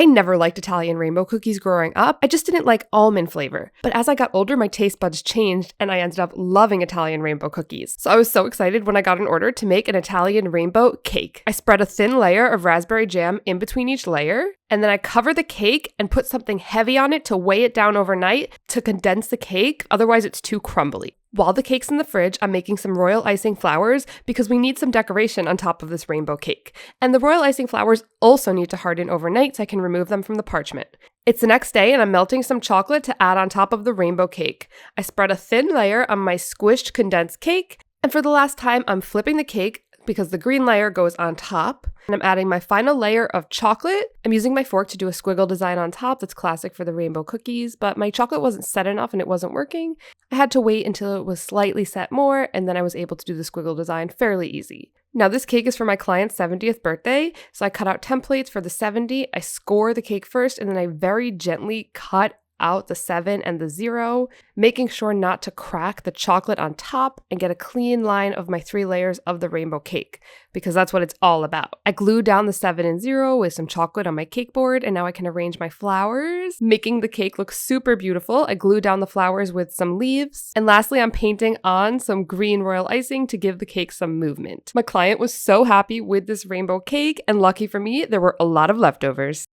I never liked Italian rainbow cookies growing up. I just didn't like almond flavor. But as I got older, my taste buds changed and I ended up loving Italian rainbow cookies. So I was so excited when I got an order to make an Italian rainbow cake. I spread a thin layer of raspberry jam in between each layer, and then I cover the cake and put something heavy on it to weigh it down overnight to condense the cake, otherwise it's too crumbly. While the cake's in the fridge, I'm making some royal icing flowers because we need some decoration on top of this rainbow cake. And the royal icing flowers also need to harden overnight so I can remove them from the parchment. It's the next day and I'm melting some chocolate to add on top of the rainbow cake. I spread a thin layer on my squished condensed cake, and for the last time, I'm flipping the cake because the green layer goes on top, and I'm adding my final layer of chocolate. I'm using my fork to do a squiggle design on top that's classic for the rainbow cookies, but my chocolate wasn't set enough and it wasn't working. I had to wait until it was slightly set more, and then I was able to do the squiggle design fairly easy. Now this cake is for my client's 70th birthday, so I cut out templates for the 70, I score the cake first, and then I very gently cut out the 7 and the 0, making sure not to crack the chocolate on top and get a clean line of my 3 layers of the rainbow cake, because that's what it's all about. I glued down the 7 and 0 with some chocolate on my cake board, and now I can arrange my flowers, making the cake look super beautiful. I glued down the flowers with some leaves, and lastly, I'm painting on some green royal icing to give the cake some movement. My client was so happy with this rainbow cake, and lucky for me, there were a lot of leftovers.